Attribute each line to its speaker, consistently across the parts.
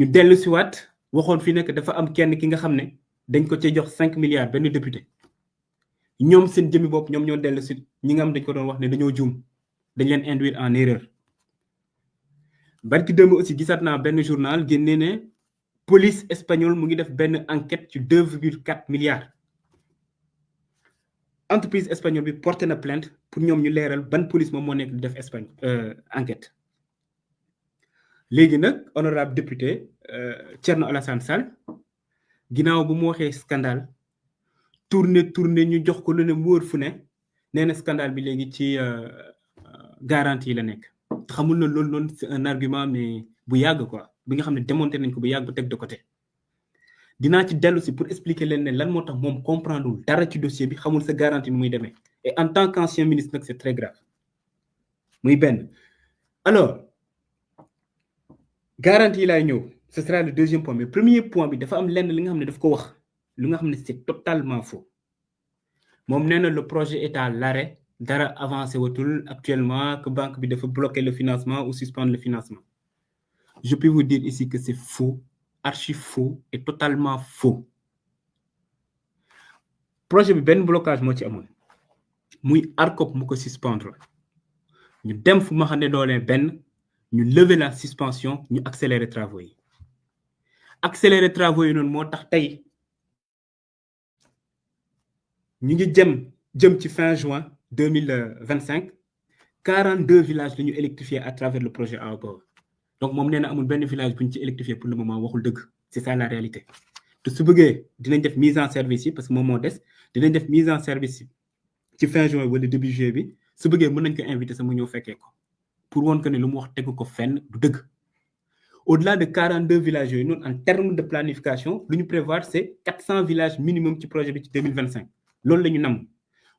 Speaker 1: ñu dellu si waat waxoon fi nekk dafa am kenn ki nga xam ne dañ ko ci jox 5 milliards benn député ñoom seen jëmi bopp ñoom ñoo dellu si ñi nga xam dañ ko doon wax ne dañoo juum dañ leen induire en erreur barki démb aussi gisaat naa benn journal génne ne police espagnole mu ngi def benn enquête ci 2,4 milliards entreprise espagnole bi porté na plainte pour ñoom ñu leeral ban police moom moo nekk di def Espagne enquête léegi nag honorable député Thierno Alassane Sall ginnaaw bu mu waxee scandale tourné ñu jox ko lu ne mu wër fu ne nee na scandale bi léegi ci garantie la nekk xamul na loolu noonu c'est un argument mais bu yàgg quoi bi nga xam ne démonté nañ ko bu yàgg ba teg de côté dinaa ci dellu si pour expliquer leen ne lan moo tax moom comprendre dara ci dossier bi xamul sa garantie ni muy demee et en tant qu'ancien ministre nag c'est très grave muy benn alors garantie laay ñëw ce sera le deuxième point mais premier point bi dafa am lenn li nga xam ne daf ko wax lu nga xam ne c'est totalement faux moom nee na le projet est à l'arrêt dara avancé watul actuellement que banque bi dafa bloquer le financement ou suspendre le financement je peux vous dire ici que c'est faux archi faux et totalement faux projet bi benn blocage moo ci amoon muy ARCOP mu ko suspendre ñu dem fu ma xam ne doolee benn ñu lever la suspension ñu accélérer travaux yi accélérer travaux yi noonu moo tax tey ñu ngi jëm ci fin juin 2025 42 villages la ñu électrifié à travers le projet AOPOR donc moom nee na amul benn village bu ñu ci électrifié pour le moment waxul dëgg c'est ça la réalité te su bëggee dinañ def mise en service yi parce que moom moo des dinañ def mise en service ci fin juin wala début juillet bi su bëggee mën nañ ko inviter sama ñëw fekkee ko pour woon que ne lu mu wax tegu ko fenn du dëgg au-delà de 42 villages yooyu noonu en termes de planification lu ñu prévoir c'est 400 villages minimum ci projet bi ci 2025 loolu la ñu nam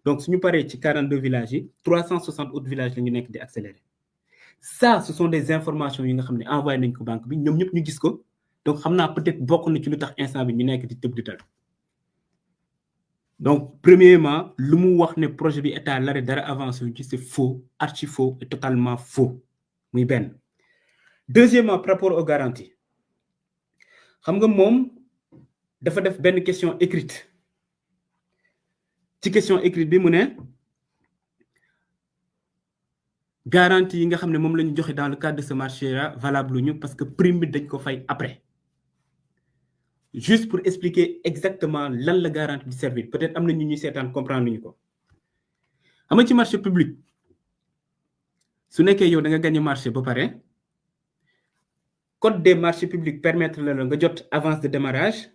Speaker 1: donc suñu paree ci 42 villages yi 360 autres villages la ñu nekk di accélérer ça ce sont des informations yi nga xam ne envoyé nañ ko banque bi ñoom ñëpp ñu gis ko donc xam naa peut-être bokk na ci lu tax instant bi ñu nekk di tëb di dal donc premièrement lu mu wax ne projet bi est à l'arrêt dara avancé wu ci c'est faux archi faux et totalement faux muy benn deuxièmement par rapport aux garanties xam nga moom dafa def benn question écrite ci question écrite bi mu ne garantie yi nga xam ne moom la ñu joxe dans le cadre de ce marché là valable lu ñu parce que prime bi dañ ko fay après juste pour expliquer exactement lan la garantie di servir peut-être am na ñu ñuy seetaan comprendre lu ñu ko xam nga ci marché public su nekkee yow da nga gagné marché ba pare code des marchés publics permettre la nga jot avance de démarrage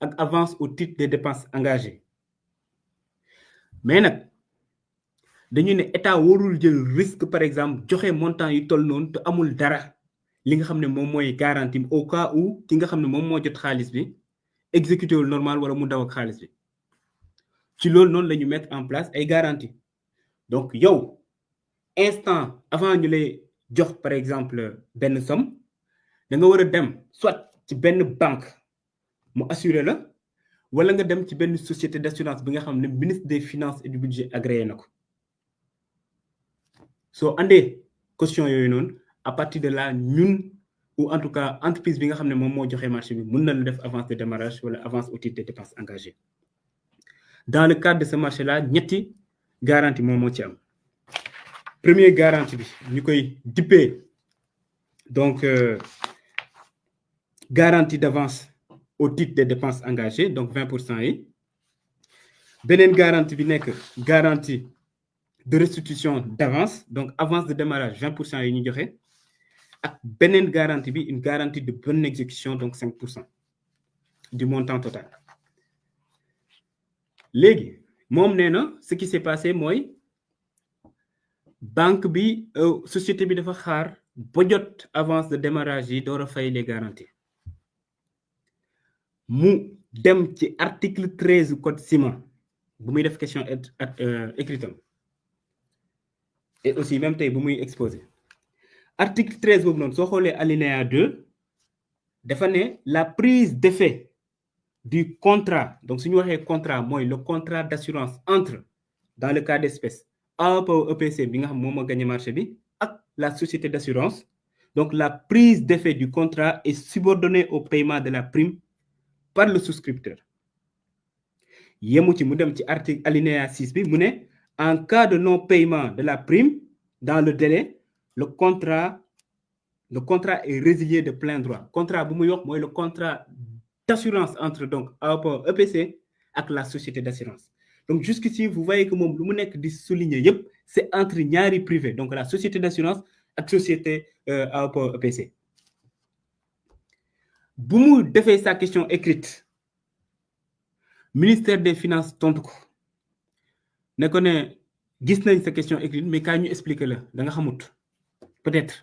Speaker 1: ak avance au titre des dépenses engagées mais nag dañu ne état warul jël risque par exemple joxe montant yu toll noonu te amul dara li nga xam ne moom mooy garantie au cas où ki nga xam ne moom moo jot xaalis bi exécuté wul normal wala mu daw ak xaalis bi ci loolu noonu la ñu mettre en place ay garantie donc yow instant avant ñu lay jox par exemple benn somme da nga war a dem soit ci benn banque mu assurer la wala nga dem ci benn société d'assurance bi nga xam ne ministre des finances et du budget agréé na ko soo andee caution yooyu noonu à partir de là ñun ou en tout cas entreprise bi nga xam ne moom moo joxe marché bi mën na la def avance de démarrage wala avance au titre des dépenses engagées dans le cadre de ce marché là ñetti garantie moom moo ci am première garantie bi ñu koy dippee donc garantie d'avance au titre des dépenses engagées donc 20% yi beneen garantie bi nekk garantie de restitution d'avance donc avance de démarrage 20% yi ñu joxe ak beneen garantie bi une garantie de bonne exécution donc 5% du montant total léegi moom nee na ce qui s'est passé mooy banque bi société bi dafa xaar ba jot avance de démarrage yi door a fay les garanties mu dem ci article 13 code ciment bu muy def question écrite et aussi même tey bu muy exposé article 13 boobu noonu soo xoolee alinéa 2 dafa ne la prise d'effet du contrat donc su ñu waxee contrat mooy le contrat d'assurance entre dans le cas d'espèce AOPO EPC bi nga xam moom moo gagné marché bi ak la société d'assurance Donc, la prise d'effet du contrat est subordonnée au paiement de la prime par le souscripteur. Yemu ci mu dem ci article alinéa 6 bi mu ne en cas de non-paiement de la prime dans le délai, le contrat est résilié de plein droit. Contrat bu muy wax mooy le contrat d'assurance entre donc AOPA EPC ak la société d'assurance. Donc jusqu'ici, vous voyez que moom lu mu nekk di souligner yëpp c'est entre ñaari privé, donc la société d'assurance ak société AOPA EPC. Bu mu defee sa question écrite, ministère des finances tontu ko ne ko ne gis nañ sa question écrite mais kaay ñu expliquer la da nga xamut peut-être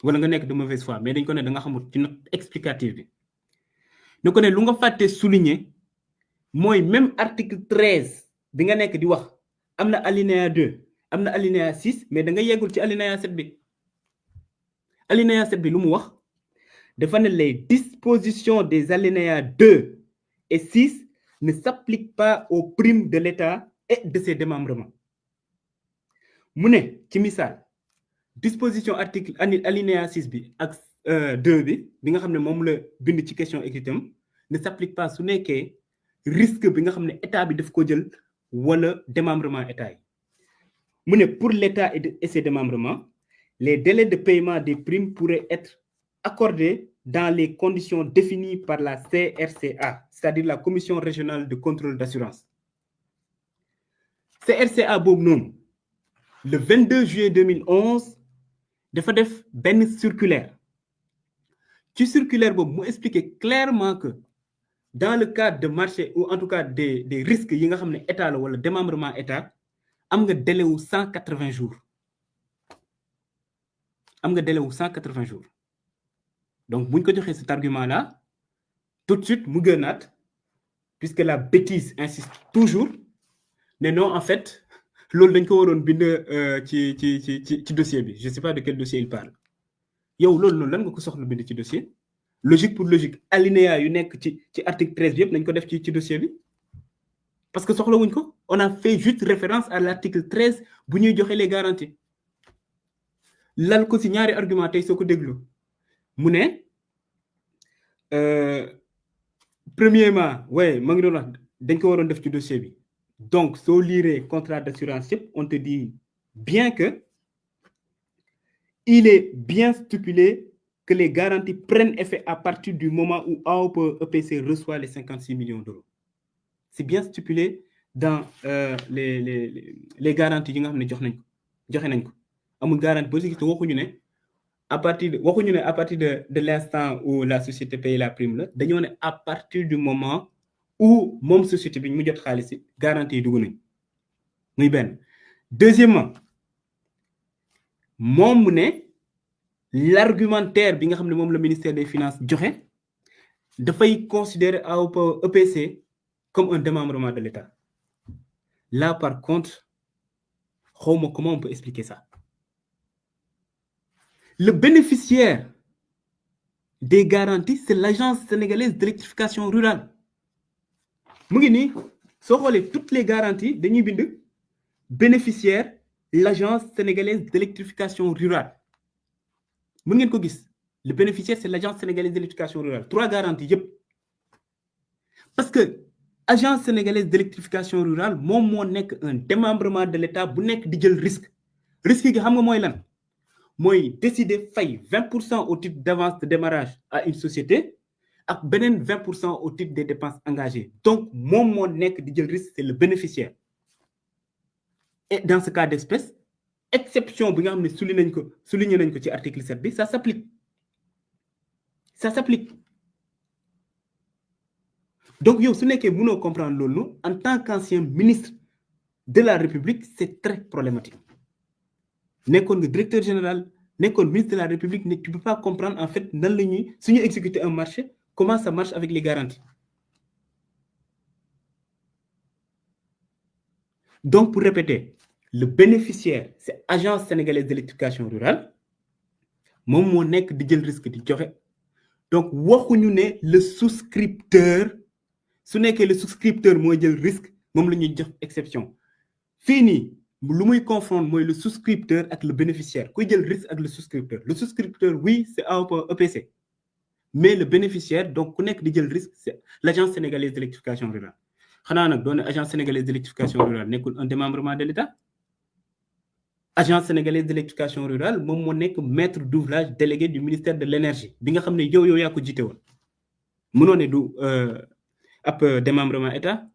Speaker 1: wala nga nekk de mauvaise foi, mais dañ ko ne da nga xamut ci note explicative bi ne ko ne lu nga fàtte souligner mooy même article 13 bi nga nekk di wax am na alinéa 2 am na alinéa 6 mais da nga yeggul ci alinéa 7 bi. Alinéa 7 bi lu mu wax dafa ne les dispositions des alinéas 2 et 6 ne s'appliquent pas aux primes de l'État et de ses démembrements. mu ne ci misaal disposition article alinéa 6 bi ak 2 bi nga xam ne moom la bind ci question écrite am ne s'applique pas su nekkee risque bi nga xam ne état bi daf ko jël wala démembrement état yi. mu ne pour l'État et ses démembrements, les délais de paiement des primes pourraient être accordés dans les conditions définies par la CRCA, c'est-à-dire la Commission régionale de contrôle d'assurance. CRCA boobu noonu le 22 juillet 2011 dafa def benn circulaire ci circulaire boobu mu expliquer clairement que dans le cadre de marché ou en tout cas des risques yi nga xam ne état la wala démembrement état am nga délai wu 180 jours am nga délai wu 180 jours donc buñ ko joxee cet argument là tout de suite mu gënaat puisque la bêtise insiste toujours ne non en fait loolu dañ ko waroon bind ci dossier bi je sais pas de quel dossier il parle yow loolu noonu lan nga ko soxla bind ci dossier logique pour logique alinéa yu nekk ci article 13 bi yëpp nañ ko def ci dossier bi parce que soxla wuñ ko on a fait juste référence à l'article 13 bu ñuy joxe les garanties lal ko ci ñaari argument tey soo ko déglu mu ne premièrement ouais ma ngi doon wax dañ ko waroon def ci dossier bi donc soo lire contrat d'assurance yëpp on te dit bien que il est bien stipulé que les garanties prennent effet à partir du moment où AOPA EPC reçoit les 56 millions d'euros. C'est bien stipulé dans les garanties yi nga xam ne joxe nañ ko amul garantie boo si gis waxuñu ne à partir de l'instant où la société paye la prime la dañoo ne à partir du moment où moom société bi mu jot xaalis yi garantie yi dugg nañ muy benn. Deuxièmement moom mu ne l'argumentaire bi nga xam ne moom le ministère des finances joxe dafay considérer AOPA EPC comme un démembrement de l'État. Là par contre xawma comment on peut expliquer ça. Le bénéficiaire des garanties c'est l'agence sénégalaise d'électrification rurale mu ngi nii soo xoolee toutes les garanties dañuy bind bénéficiaire l'agence sénégalaise d'électrification rurale mën ngeen ko gis le bénéficiaire c'est l'agence sénégalaise d'électrification rurale 3 garanties yëpp parce que agence sénégalaise d'électrification rurale moom moo nekk un démembrement de l'État bu nekk di jël risque gi xam nga mooy lan mooy décider fay 20% au titre d'avance de démarrage à une société ak beneen 20% au titre des dépenses engagées donc moom moo nekk di jël risque c'est le bénéficiaire et dans ce cas d'espèce exception bi nga xam ne souligné nañ ko ci article 7 bi ça s'applique donc yow su nekkee mënoo comprendre loolu en tant qu'ancien ministre de la République c'est très problématique nekkoon nga directeur général nekkoon ministre de la République ne tu peux pas comprendre en fait nan la ñuy suñu exécuter un marché comment ça marche avec les garanties. Donc pour répéter le bénéficiaire c'est agence sénégalaise d'électrification rurale moom moo nekk di jël risque di joxe donc waxuñu ne le souscripteur su nekkee le souscripteur mooy jël risque moom la ñuy jox exception fii nii lu muy confondre mooy le souscripteur ak le bénéficiaire kuy jël risque ak le souscripteur oui c'est AOPA EPC mais le bénéficiaire donc ku nekk di jël risque c'est l'agence sénégalaise d'électrification rurale xanaa nag doone agence sénégalaise d'électrification rurale nekkul un démembrement de l'État agence sénégalaise d'électrification rurale moom moo nekk maître d'ouvrage délégué du ministère de l'énergie bi nga xam ne yow yaa ko jiite woon mënoo ne du ab démembrement État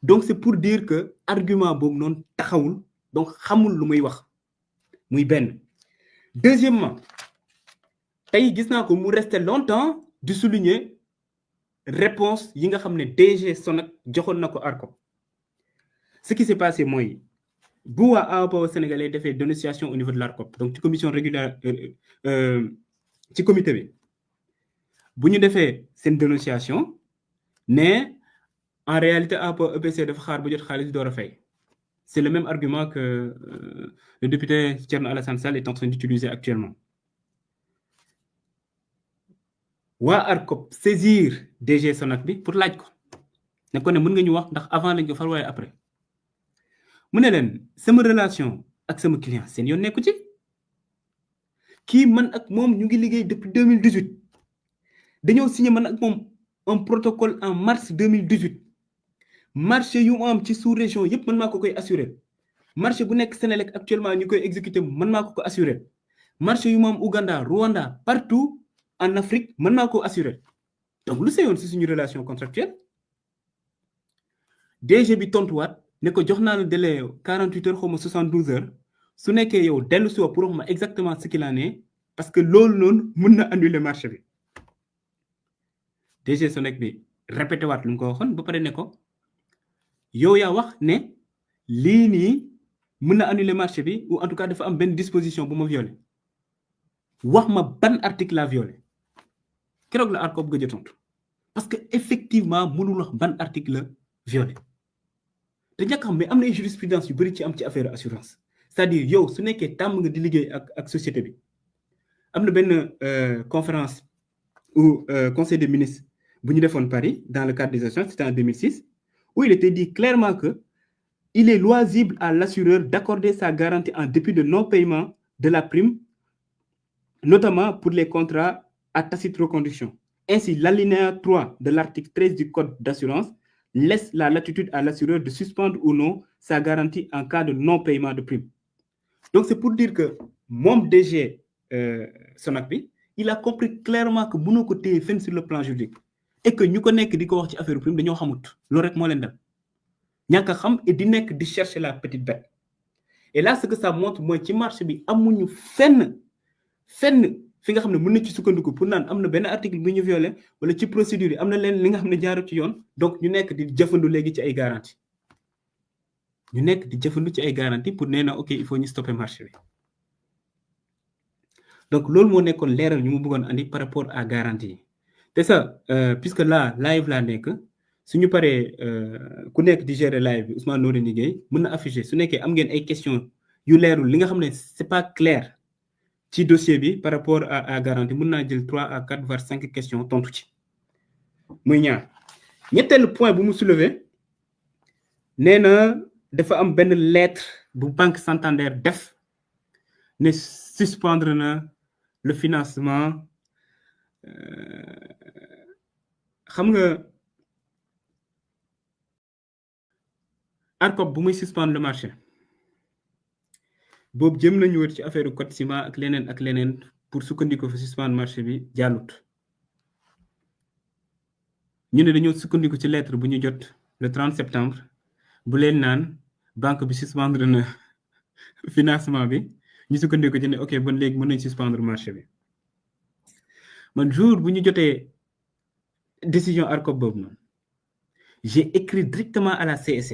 Speaker 1: donc c'est pour dire que argument boobu noonu taxawul donc xamul lu muy wax muy benn deuxièmement tey gis naa ko mu resté longtemps di souligner réponse yi nga xam ne DG Sonac joxoon na ko ARCOP ce qui s'est passé mooy bu waa AOPA sénégalais defee dénonciation au niveau de l'ARCOP donc ci commission régulière ci comité bi bu ñu defee seen dénonciation ne en réalité AOPA EPC dafa xaar ba jot xaalis door a fay c'est le même argument que le député Thierno Alassane Sall est en train d'utiliser actuellement waa ARCOP saisir DG Sonac bi pour laaj ko ne ko ne mën nga ñu wax ndax avant lañ ko fal waaye après mu ne leen sama relation ak sama client seen yoon nekku ci kii man ak moom ñu ngi liggéey depuis 2018 dañoo signé man ak moom un protocole en mars 2018 marché yu mu am ci sous-région yëpp man maa ko koy assurer marché bu nekk Sénélec actuellement ñu koy exécuter man maa ko assurer marché yu mu am Ouganda Rwanda partout en Afrique man maa ko assurer donc lu seyoon si suñu relation contractuelle DG bi tontuwaat ne ko jox naa la délai 48 heures xaw ma 72 heures su nekkee yow dellu si pour wax ma exactement ce qu'il en est parce que loolu noonu mën na annuler marché bi DG Sonac bi répété waat lu mu ko waxoon ba pare ne ko yow yaa wax ne lii nii mën na annuler marché bi ou en tout cas dafa am benn disposition bu ma violé wax ma ban article la violé keroog la ARCOP gëj a tontu parce que effectivement mënul wax ban article la violé te ñàkk xam mais am na jurisprudence yu bëri ci am ci affaire assurance c'est-à-dire yow su nekkee tàmm nga di liggéey ak société bi am na benn conférence ou conseil des ministres bu ñu defoon Paris dans le cadre des assurances c'était en 2006 où il était dit clairement que il est loisible à l'assureur d'accorder sa garantie en dépit de non-paiement de la prime notamment pour les contrats à tacite reconduction. Ainsi, l'alinéa 3 de l'article 13 du Code d'assurance laisse la latitude à l'assureur de suspendre ou non sa garantie en cas de non-paiement de prime. Donc, c'est pour dire que mon DG Sonac bi, il a compris clairement que mënoo ko téye fenn sur le plan juridique et que ñu ko nekk di ko wax ci affaire prime dañoo xamut loolu rek moo leen dal ñàkk a xam et di nekk di chercher la petite bête. Et là, ce que ça montre mooy ci marché bi amuñu fenn fi nga xam ne mën na ci sukkandiku pour naan am na benn article bu ñu violé wala ci procédure yi am na leen li nga xam ne jaaru ci yoon donc ñu nekk di jëfandu léegi ci ay garantie pour nee na ok il faut ñu stopper marché bi donc loolu moo nekkoon leeral ñu mu bëggoon andi par rapport à garantie yi te ça puisque là live laa nekk suñu paree ku nekk di gérer live bi Ousmane Noreyni Gueye mën na afficher su nekkee am ngeen ay questions yu leerul li nga xam ne c'est pas clair ci dossier bi par rapport à garantie mën naa jël 3 à 4 voire 5 questions tontu ci muy ñaar ñetteelu point bu mu soulever nee na dafa am benn lettre bu Banque Santander def ne suspendre na le financement xam nga ARCOP bu muy suspendre le marché boobu jëm nañu wër ci affaire code ciment ak leneen pour sukkandiku fa suspendre marché bi jàllut ñu ne dañoo sukkandiku ci lettre bu ñu jot le 30 septembre bu leen naan banque bi suspendre na financement bi ñu sukkandiku ci ne ok bon léegi mën nañ suspendre marché bi man jour bu ñu jotee décision ARCOP boobu noonu j'ai écrit directement à la CSC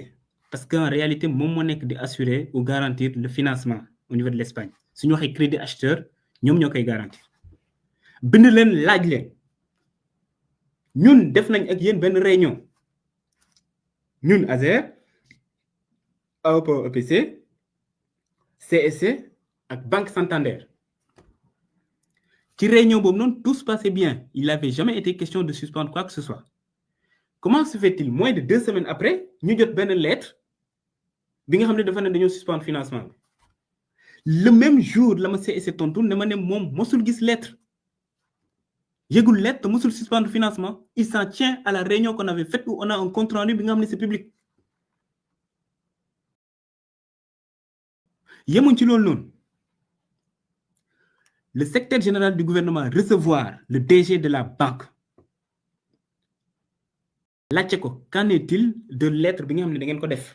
Speaker 1: parce qu'en réalité moom moo nekk di assurer ou garantir le financement au niveau de l'Espagne suñu waxee crédit acheteur ñoom ñoo koy garantir bind leen laaj leen ñun def nañ ak yéen benn réunion ñun ASER AOPA EPC CSC ak Banque Santander ci réunion boobu noonu tout se passait bien il n'avait jamais été question de suspendre quoi que ce soit comment se fait-il moins de 2 semaines après ñu jot benn lettre bi nga xam ne dafa ne dañoo suspendre financement bi le même jour la ma CEC tontu ne ma ne moom mosul gis lettre yëgul lettre mosul suspendre financement il s'en tient à la réunion qu'on avait faite où on a un compte rendu bi nga xam ne c'est public yemuñ ci loolu noonu le secrétaire général du gouvernement recevoir le DG de la banque laajte ko qu'en est-il de lettre bi nga xam ne da ngeen ko def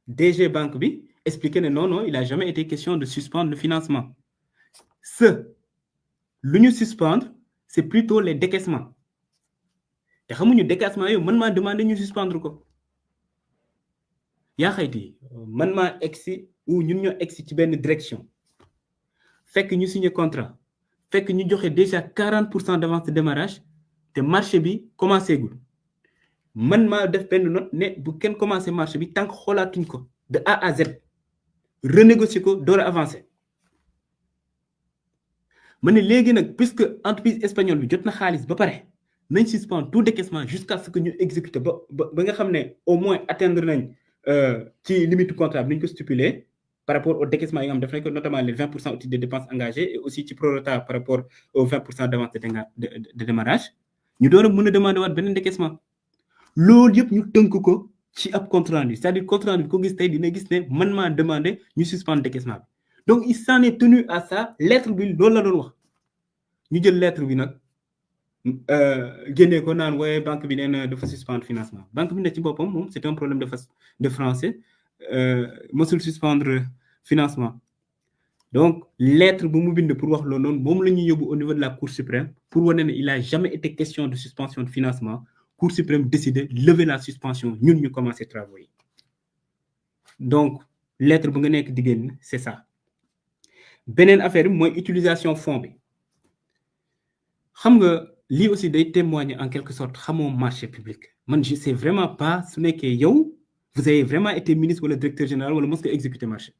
Speaker 1: DG banque bi expliqué ne non il a jamais été question de suspendre le financement lu ñu suspendre c'est plutôt les décaissements te xamuñu décaissement yooyu man maa demandé ñu suspendre ko yaa xayti man maa egsi ou ñun ñoo egsi ci benn direction fekk ñu signé contrat fekk ñu joxe déjà 40% d'avance de démarrage te marché bi commencé gul man maa def benn note ne bu kenn commencé marché bi tant que xoolaatuñ ko de A à Z renégocier ko door a avancer ma ne léegi nag puisque entreprise espagnole bi jot na xaalis ba pare nañ suspendre tout décaissement jusqu'à ce que ñu exécuter ba nga xam ne au moins atteindre nañ ci limite contrat bi ñu ko stipuler par rapport au décaissement yi nga xam def nañ ko notamment les 20% au titre des dépenses engagées et aussi ci prorata par rapport aux 20% d'avance de démarrage ñu door a mën a demander waat beneen décaissement loolu yëpp ñu tënk ko ci ab compte rendu c'est-à-dire compte rendu bi ko gis tey dina gis ne man maa demandé ñu suspendre décaissement bi donc il s'en est tenu à ça lettre bi loolu la doon wax ñu jël lettre bi nag génnee ko naan waaye banque bi nee na dafa suspendre financement banque bi ne ci boppam moom c'est un problème de français mësul suspendre financement donc lettre bu mu bind pour wax loolu noonu moom la ñuy yóbbu au niveau de la Cour suprême pour wane ne il a jamais été question de suspension de financement Cour suprême décidé lever la suspension ñun ñu commencé travaux yi donc lettre bu nga nekk di génn c'est ça beneen affaire bi mooy utilisation fonds bi xam nga lii aussi day témoigner en quelque sorte xamoo marché public man je sais vraiment pas su nekkee yow vous avez vraiment été ministre wala directeur général wala mos nga exécuter marché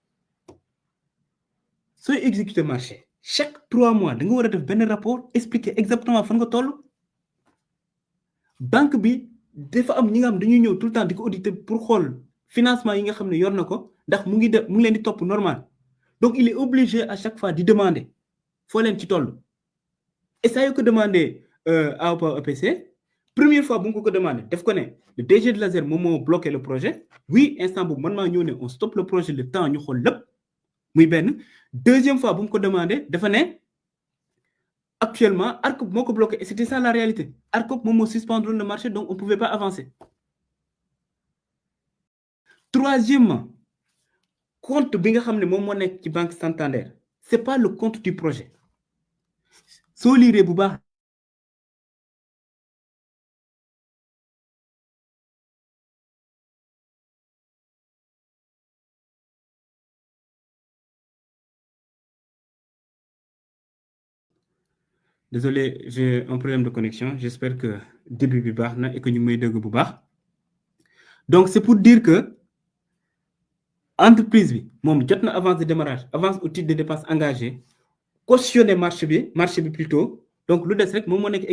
Speaker 1: sooy exécuter marché chaque 3 mois da nga war a def benn rapport expliquer exactement fan nga toll banque bi dafa am ñi nga xam dañuy ñëw tout le temps di ko auditer pour xool financement yi nga xam ne yor na ko ndax mu ngi leen di topp normal donc il est obligé à chaque fois di demander foo leen ci toll et ça yoo ko demandé AOPA EPC première fois bu nga ko demandé def ko ne le DG de l'ASER moom moo bloqué le projet oui instant boobu man maa ñëw ne on stoppe le projet le temps ñu xool lépp muy benn deuxième fois bu mu ko demandé dafa ne actuellement ARCOP moo ko bloqué et c'était ça la réalité ARCOP moom moo suspendre le marché donc on pouvait pas avancer troisièmement compte bi nga xam ne moom moo nekk ci banque Santander c'est pas le compte du projet soo liiree bu baax désolé j'ai un problème de connexion j'espère que début bi baax na et que ñu may dégg bu baax donc c'est pour dire que entreprise bi moom jot na avance de démarrage avance au titre des dépenses engagées cautionné marché bi plutôt donc lu des rek moom moo nekk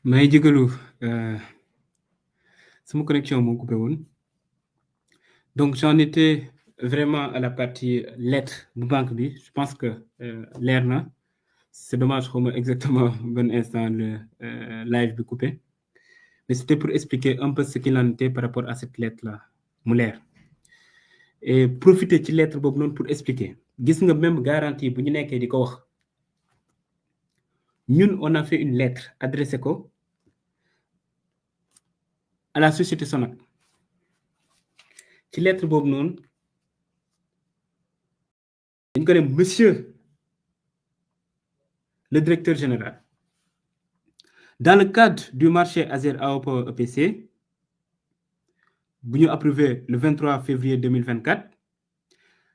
Speaker 1: may jégalu sama connexion moo coupé woon donc j'en étais vraiment à la partie lettre bu banque bi je pense que leer na c'est dommage xawma exactement bon instant le live bi coupé mais c'était pour expliquer un peu ce qu'il en était par rapport à cette lettre là mu leer et profiter ci lettre boobu noonu pour expliquer gis nga même garantie bu ñu nekkee di ko wax ñun on a fait une lettre adressée ko à la société Sonac ci lettre boobu noonu dañ ko ne monsieur le directeur général dans le cadre du marché Azer AOPO EPC bu ñu approuvé le 23 février 2024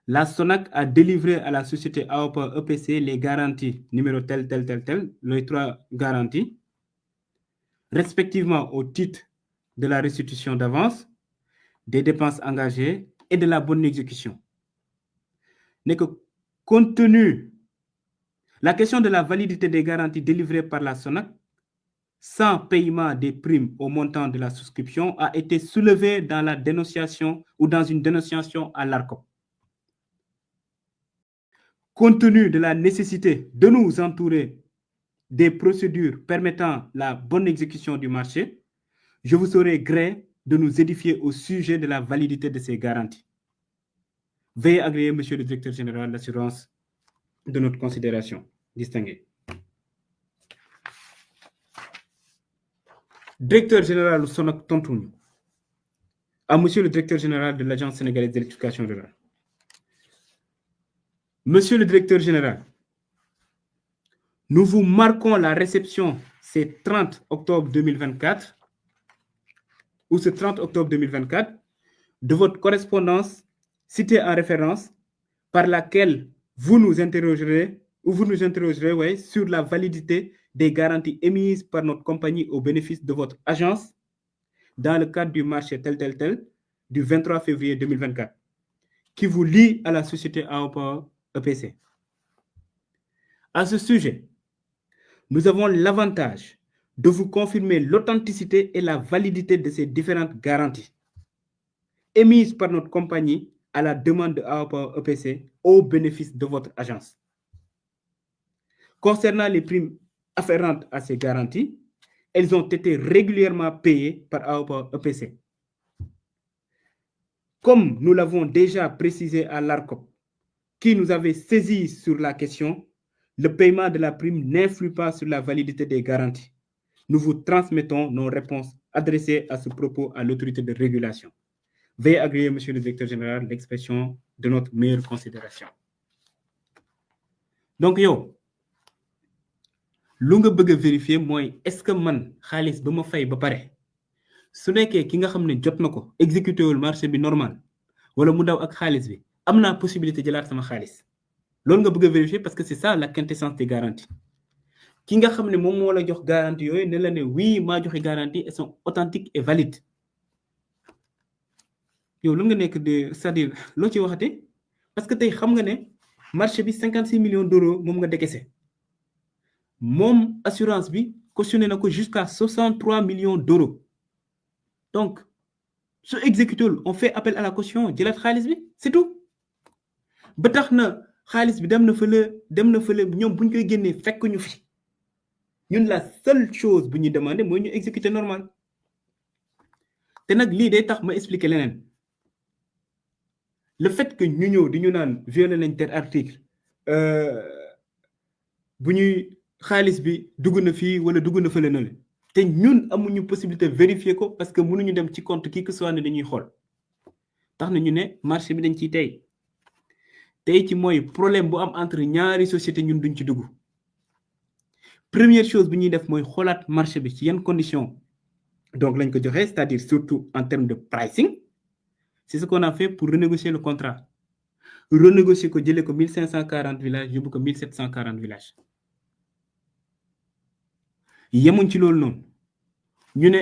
Speaker 1: la Sonac a délivré à la société AOPO EPC les garanties numéro tel, les 3 garanties, respectivement au titre de la restitution d'avance, des dépenses engagées et de la bonne exécution. N'est que compte tenu la question de la validité des garanties délivrées par la Sonac, sans paiement des primes au montant de la souscription, a été soulevée dans la dénonciation ou dans une dénonciation à l'ARCOP. Compte tenu de la nécessité de nous entourer des procédures permettant la bonne exécution du marché, je vous saurai gré de nous édifier au sujet de la validité de ces garanties. Veuillez agréer, Monsieur le Directeur général, l'assurance de notre considération distinguée. Directeur général du Sonac tontuñu à Monsieur le Directeur général de l'Agence sénégalaise d'électrification rurale. Monsieur le Directeur général, nous vous marquons la réception ce 30 octobre 2024 ou ce 30 octobre 2024 de votre correspondance citée en référence par laquelle vous nous interrogerez sur la validité des garanties émises par notre compagnie au bénéfice de votre agence dans le cadre du marché tel du 23 février 2024 qui vous lie à la société AOPO EPC. À ce sujet, nous avons l'avantage de vous confirmer l'authenticité et la validité de ces différentes garanties émises par notre compagnie à la demande de AOPO EPC au bénéfice de votre agence. Concernant les primes afférentes à ces garanties, elles ont été régulièrement payées par AOPO EPC. Comme nous l'avons déjà précisé à l'ARCOP, qui nous avait saisi sur la question, le paiement de la prime n'influe pas sur la validité des garanties. Nous vous transmettons nos réponses adressées à ce propos à l'autorité de régulation. Veuillez agréer, Monsieur le Directeur général, l'expression de notre meilleure considération. Donc, lu nga bëgg vérifier mooy est-ce que man xaalis ba ma fay ba pare su nekkee ki nga xam ne jot na ko exécuté wul marché bi normal wala mu daw ak xaalis bi am naa possibilité jëlaat sama xaalis loolu nga bëgg vérifier parce que c'est ça la quintessence des garanties ki nga xam ne moom moo la jox garantie yooyu ne la ne oui maa joxe garantie elles sont authentiques et valides yow lu nga nekk de c'est-à-dire loo ci waxate parce que tey xam nga ne marché bi 56 millions d'euros moom nga décaissé moom assurance bi cautionné na ko jusqu'à 63 millions d'euros donc su exécuté on fait appel à la caution jëlaat xaalis bi c'est tout ba tax na xaalis bi dem na fële ñoom bu ñu koy génnee fekk ñu fi ñun la seule chose bu ñuy demander mooy ñu exécuter normal te nag lii day tax ma expliquer leneen le fait que ñu ñëw di ñu naan violé nañ tel article bu ñuy xaalis bi dugg na fii wala dugg na fële na le te ñun amuñu possibilité vérifier ko parce que mënuñu dem ci compte qui que soit ne dañuy xool tax na ñu ne marché bi dañ ciy tey ci mooy problème bu am entre ñaari société ñun duñ ci dugg première chose bi ñuy def mooy xoolaat marché bi ci yan condition donc lañ ko joxe c'est-à-dire surtout en termes de pricing c'est ce qu'on a fait pour renégocier le contrat renégocier ko jëlee ko 1540 villages yóbbu ko 1740 villages yemuñ ci loolu noonu ñu ne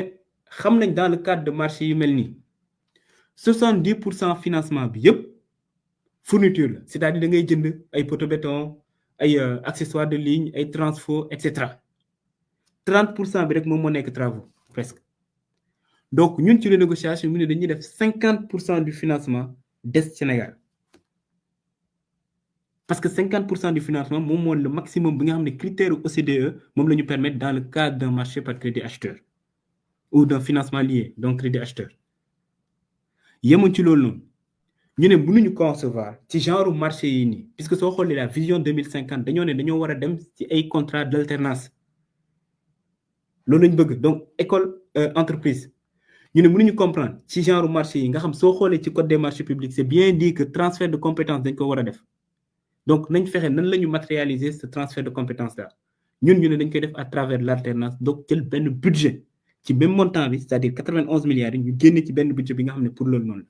Speaker 1: xam nañ dans le cadre de marché yu mel nii 70% financement bi yëpp fourniture la c'est-à-dire da ngay jënd ay poteau béton ay accessoires de ligne ay transfo etc 30% bi rek moom moo nekk travaux presque donc ñun ci renégociation mu ne dañuy def 50% du financement des Sénégal parce que 50% du financement moom moo le maximum bi nga xam ne critère OCDE moom la ñu permettre dans le cadre d'un marché par crédit acheteur ou d'un financement lié donc crédit acheteur yemuñ ci loolu noonu ñu ne mënuñu concevoir ci genre marché yi nii puisque soo xoolee la vision 2050 dañoo ne dañoo war a dem ci ay contrat d'alternance loolu lañ bëgg donc école entreprise ñu ne mënuñu comprendre ci genre marché yi nga xam soo xoolee ci code des marchés publics c'est bien dit que transfert de compétences dañ ko war a def donc nañ fexe nan la ñu matérialiser ce transfert de compétences là ñun ñu ne dañ koy def à travers l'alternance donc jël benn budget ci même montant bi c'est-à-dire 91 milliards yi ñu génne ci benn budget bi nga xam ne pour loolu noonu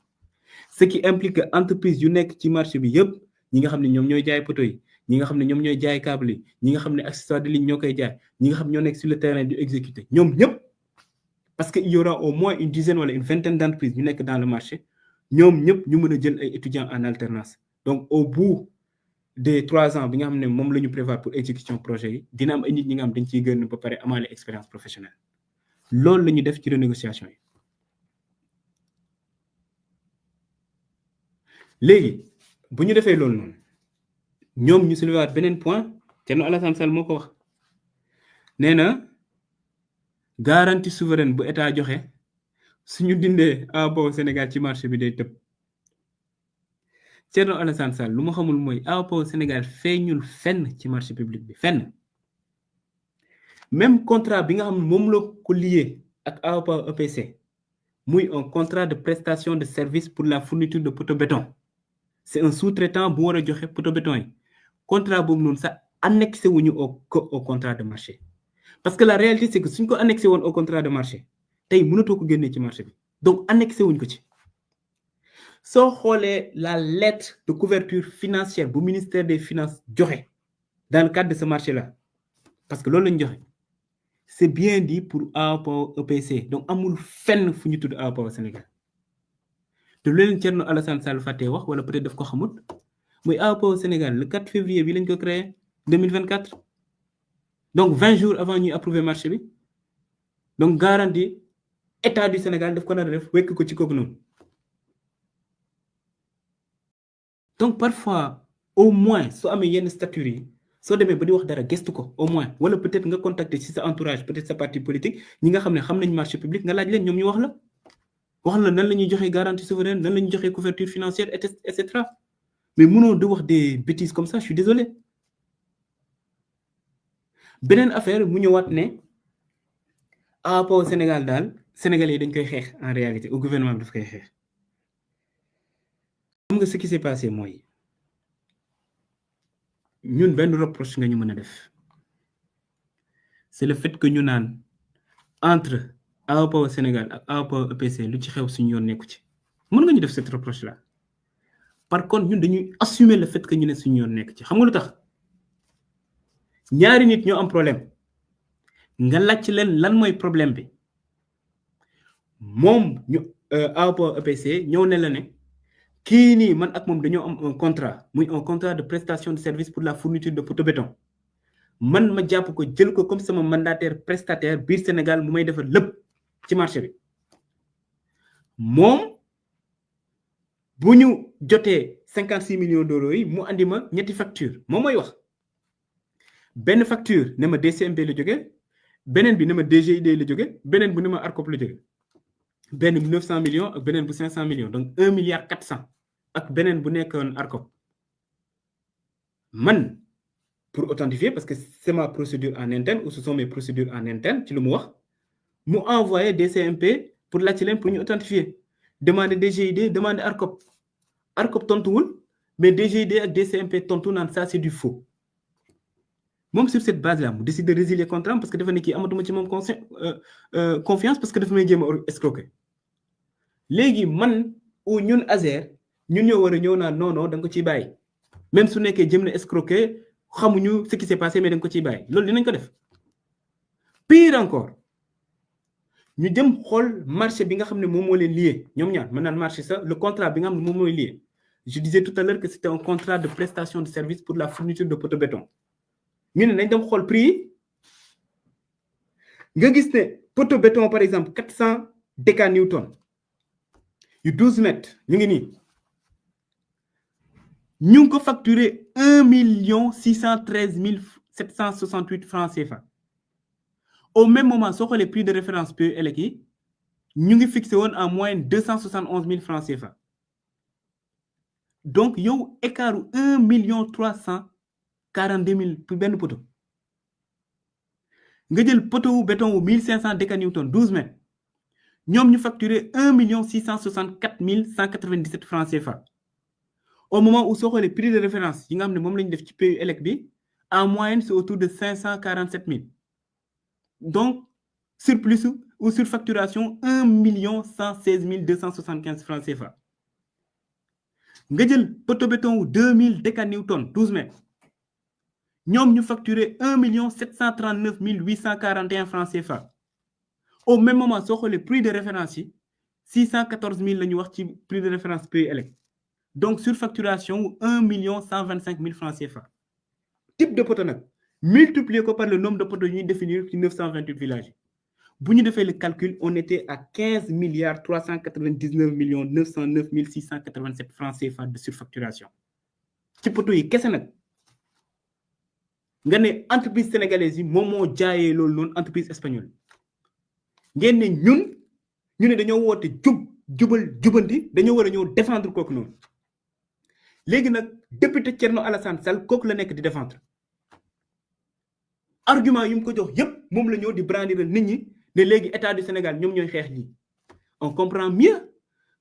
Speaker 1: ce qui implique que entreprise yu nekk ci marché bi yëpp ñi nga xam ne ñoom ñooy jaay poto yi ñi nga xam ne ñoom ñooy jaay câble yi ñi nga xam ne accessoire de ligne ñoo koy jaay ñi nga xam ñoo nekk sur le terrain du exécuter ñoom ñëpp parce que il y aura au moins une dizaine wala une vingtaine d'entreprises ñu nekk dans le marché ñoom ñëpp ñu mën a jël ay étudiants en alternance donc au bout des 3 ans bi nga xam ne moom la ñu prévoir pour exécution projet yi dina am ay nit ñi nga xam dañ ciy gën ba pare amaale expérience professionnelle loolu la ñu def ci renégociation yi léegi bu ñu defee loolu noonu ñoom ñu soulever beneen point Thierno Alassane Sall moo ko wax nee na garantie souveraine bu état joxe suñu dindee AOPA Sénégal ci marché bi day tëb Thierno Alassane Sall lu ma xamul mooy AOPA Sénégal feeñul fenn ci marché public bi fenn même contrat bi nga xam ne moom la ko lié ak AOPA EPC muy un contrat de prestation de service pour la fourniture de poteau béton c'est un sous-traitant bu war a joxe poteau béton yi contrat boobu noonu sax annexé wuñu au contrat de marché parce que la réalité c'est que suñ ko annexé woon au contrat de marché tey mënatoo ko génnee ci marché bi donc annexé wuñ ko ci soo xoolee la lettre de couverture financière bu ministère des finances joxe dans le cadre de ce marché là parce que loolu lañ joxe c'est bien dit pour AOPA EPC donc amul fenn fu ñu tudd AOPA au Sénégal te lu leen Thierno Alassane Sall fàttee wax wala peut-être daf ko xamut muy AOPA au Sénégal le 4 février bi lañ ko créé 2024 donc 20 jours avant ñuy approuver marché bi donc garantie état du Sénégal daf ko nar a def wekk ko ci kooku noonu donc parfois au moins soo amee yenn statut yi soo demee ba di wax dara gestu ko au moins wala peut-être nga contacter ci sa entourage peut-être sa parti politique ñi nga xam ne xam nañ marché public nga laaj leen ñoom ñu wax la nan la ñuy joxee garantie souveraine nan la ñuy joxee couverture financière et cetera mais mënoo di wax des bêtises comme ça je suis désolé beneen affaire mu ñëwaat ne AOPA au Sénégal daal Sénégalais yi dañ koy xeex en réalité au gouvernement bi daf koy xeex xam nga ce qui s'est passé mooy ñun benn reproche nga ñu mën a def c'est le fait que ñu naan entre AOPA au Sénégal ak AOPA EPC lu ci xew suñu yoon nekku ci mën nga ñu def cette reproche là par contre ñun dañuy assumer le fait que ñu ne suñu yoon nekk ci xam nga lu tax ñaari nit ñoo am problème nga laaj leen lan mooy problème bi moom ñu AOPA EPC ñëw ne la ne kii nii man ak moom dañoo am un contrat muy un contrat de prestation de service pour la fourniture de poteau béton man ma jàpp ko jël ko comme sama mandataire prestataire biir Sénégal mu may defar lépp ci marché bi moom bu ñu jotee 56 millions d'euros yi mu andi ma ñetti facture moom mooy wax benn facture ne ma DCMP la jóge beneen bi ne ma DGID la jóge beneen bu ne ma ARCOP la jóge benn bu 900 millions ak beneen bu 500 millions donc 1 milliard 400 ak beneen bu nekkoon ARCOP man pour authentifier parce que c'est ma procédure en interne ou ce sont mes procédures en interne ci lu mu wax mu envoyé DCMP pour laajte leen pour ñu authentifier demander DGID demander ARCOP ARCOP tontuwul mais DGID ak DCMP tontu naan ça c'est du faux moom sur cette base là mu décide de résilier contrat parce que dafa ne kii amatuma ci moom confiance parce que dafa may jéem a escroquer léegi man ou ñun ASER ñun ñoo war a ñëw naan non da nga ko ciy bàyyi même su nekkee jëm na escroquer xamuñu ce qui s'est passé mais da nga ko ciy bàyyi loolu dinañ ko def pire encore ñu jëm xool marché bi nga xam ne moom moo leen lié ñoom ñaar mën naan marché ça le contrat bi nga xam ne moom mooy lié je disais tout à l'heure que c'était un contrat de prestation de service pour la fourniture de poteau béton ñu ne nañ dem xool prix yi nga gis ne poteau béton par exemple 400 décanewtons yu 12 mètres ñu ngi nii ñu ngi ko facturé 1 613 768 francs CFA au même moment soo xoolee prix de référence PELEC yi ñu ngi fixé woon en moyenne 271 000 francs CFA donc yow écart 1 342 000 pour benn poteau nga jël poteau béton wu 1500 décanewtons 12 mètres ñoom ñu facturé 1 664 197 francs CFA au moment où soo xoolee prix de référence yi nga xam ne moom la ñu def ci PELEC bi en moyenne c'est autour de 547 000 donc surplus ou surfacturation 1 116 275 francs CFA nga jël poteau béton wu 2000 décanewtons 12 mètres ñoom ñu facturé 1 739 841 francs CFA au même moment soo xoolee prix de référence yi 614 000 la ñu wax ci prix de référence PELEC donc surfacturation 1 125 000 francs CFA type de poteau nag multiplié par le nombre de poteaux ñuy définir ci 928 villages bu ñu defee le calcul on était à 15 399 909 687 francs CFA de surfacturation ci poteau yi kese nag nga ne entreprise sénégalaise yi moom moo jaayee loolu noonu entreprise espagnole ngeen ne ñu ne dañoo woote jubanti dañoo war a ñëw défendre kooku noonu léegi nag député Thierno Alassane Sall kooku la nekk di défendre argument yu mu ko jox yépp moom la ñëw di brandir nit ñi ne léegi état du Sénégal ñoom ñooy xeex lii on comprend mieux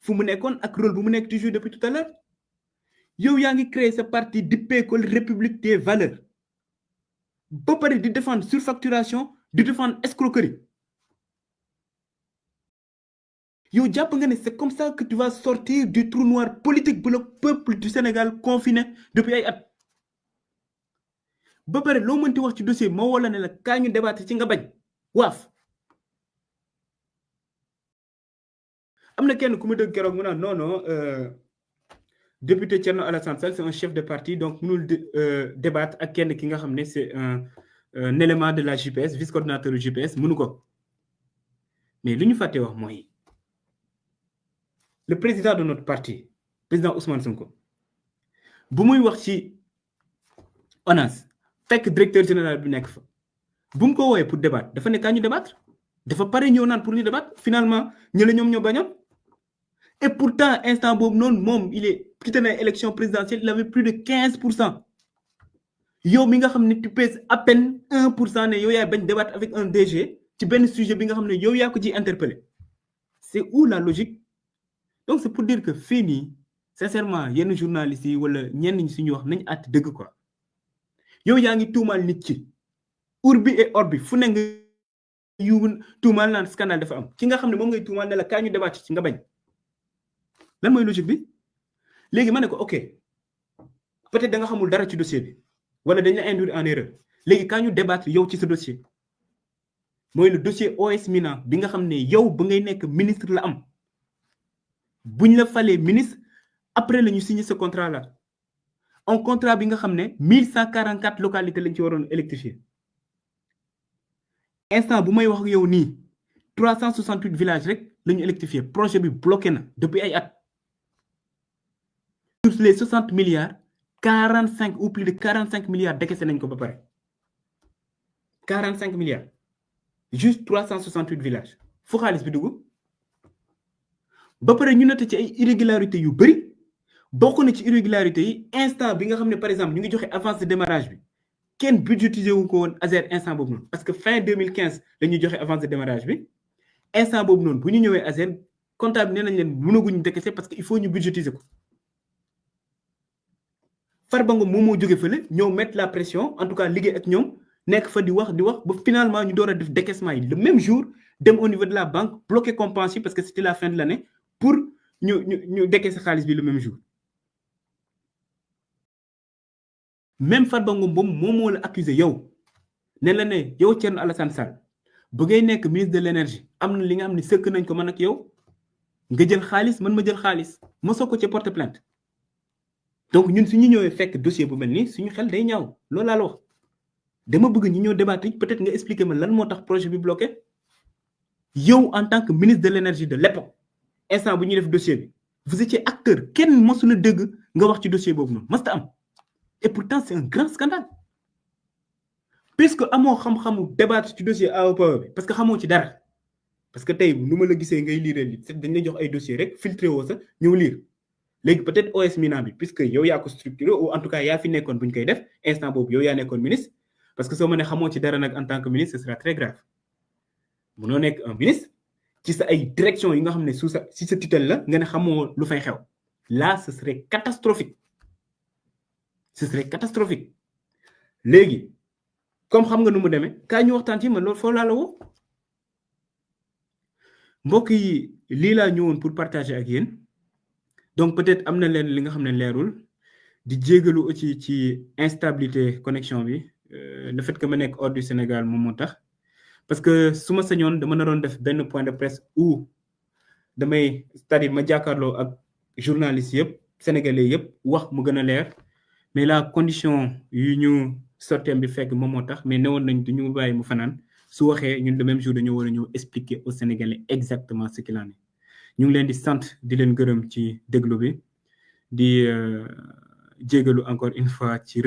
Speaker 1: fu mu nekkoon ak rôle bu mu nekk toujours depuis tout à l'heure yow yaa ngi créer sa parti dippee ko République des valeurs ba pare di défendre surfacturation di défendre escroquerie yow jàpp nga ne c'est comme ça que tu vas sortir du trou noir politique bu le peuple du Sénégal confiné depuis ay at ba pare loo mënti wax ci dossier moo wala ne la kaa ñu débattre ci nga bañ waaf am na kenn ku ma dëgg keroog mu naan non député Thierno Alassane Sall c'est un chef de parti donc mënul débattre ak kenn ki nga xam ne c'est un élément de la JPS vice coordinateur du JPS mënu ko mais lu ñu fàtte wax mooy le président de notre parti président Ousmane Sonko bu muy wax ci ONAS fekk directeur général bi nekk fa bu mu ko woowee pour débattre dafa ne kaa ñu débattre dafa pare ñëw naan pour ñu débattre finalement ñu la ñoom ñoo bañoon et pourtant instant boobu noonu moom il est quitté na élection présidentielle il avait plus de 15%. yow mi nga xam ne tu pèses à peine 1% ne yow yaay bañ débattre avec un DG ci benn sujet bi nga xam ne yow yaa ko ciy interpellé c'est où la logique donc c'est pour dire que fii nii sincèrement yenn journalistes yi wala ñenn ñi suñu wax nañ àtt dëgg quoi yow yaa ngi tuumaal nit ci urbi et orbi fu ne nga yu tuumaal naan scandale dafa am ki nga xam ne moom ngay tuumaal ne la kaa ñu débattre ci nga bañ lan mooy logique bi léegi ma ne ko ok peut-être da nga xamul dara ci dossier bi wala dañ la induire en erreur léegi kaa ñu débattre yow ci sa dossier mooy le dossier OS Minan bi nga xam ne yow ba ngay nekk ministre la am buñ la falee ministre après la ñu signé ce contrat là un contrat bi nga xam ne 1144 localités lañ ci waroon électrifier instant bu may wax ak yow nii 368 villages rek la ñu électrifier projet bi bloqué na depuis ay at sur les 60 milliards 45 ou plus de 45 milliards décaissé nañ ko ba pare 45 milliards juste 368 villages fu xaalis bi dugg ba pare ñu noté ci ay irrégularités yu bëri bokk na ci irrégularités yi instant bi nga xam ne par exemple ñu ngi joxe avance de démarrage bi kenn budgétisé wu ko woon ASER instant boobu noonu parce que fin 2015 la ñuy joxe avance de démarrage bi instant boobu noonu bu ñu ñëwee ASER comptable nee nañ leen mënaguñu décaisser parce que il faut ñu budgétiser ko Farba Ngom moom moo jóge fële ñëw mettre la pression en tout cas liggéey ak ñoom nekk fa di wax ba finalement ñu door a def décaissement yi le même jour dem au niveau de la banque bloquer compense yi parce que c'était la fin de l'année pour ñu décaisser xaalis bi le même jour même Farba Ngom boobu moom moo la accusé yow ne la ne yow Thierno Alassane Sall bu ngay nekk ministre de l'énergie am na li nga xam ne sëkk nañ ko man ak yow nga jël xaalis man ma jël xaalis ma soog ko ci porter plainte donc ñun suñu ñëwee fekk dossier bu mel nii suñu xel day ñaaw loolu laa la wax dama bëgg ñu ñëw débattre peut-être nga expliquer ma lan moo tax projet bi bloqué yow en tant que ministre de l'énergie de l'époque instant bu ñuy def dossier bi vous étiez acteur kenn mosu na dégg nga wax ci dossier boobu noonu masta am et pourtant c'est un grand scandale puisque amoo xam-xamu débattre ci dossier AOPE bi parce que xamoo ci dara parce que tey nu ma la gisee ngay lire li dañ lay jox ay dossier rek filtré woo sa ñëw lire léegi peut-être OS Mina bi puisque yow yaa ko structuré ou en tout cas yaa fi nekkoon bu ñu koy def instant boobu yow yaa nekkoon ministre parce que soo ma ne xamoo ci dara nag en tant que ministre ce sera très grave munoo nekk un ministre ci sa ay direction yi nga xam ne sous sa si sa tutelle la nga ne xamoo lu fay xew là ce serait catastrophique léegi comme xam nga nu mu demee kaay ñu waxtaan ci man loolu foo laa la woo mbokk yi lii laa ñëwoon pour partager ak yéen donc peut-être am na leen li nga xam ne leerul di jégalu aussi ci instabilité connexion bi le fait que ma nekk hors du Sénégal moom moo tax parce que su ma sañoon dama naroon def benn point de presse où damay c'est-à-dire ma jàkkaarloo ak journalistes yëpp sénégalais yëpp wax mu gën a leer mais la condition yu ñu sorteem bi fekk moom moo tax mais newoon nañ du ñu bàyyi mu fanaan su waxee ñun le même jour dañoo war a ñëw expliquer aux Sénégalais exactement ce qu'il en est ñu ngi leen di sant di leen gërëm ci déglu bi di jégalu encore une fois ci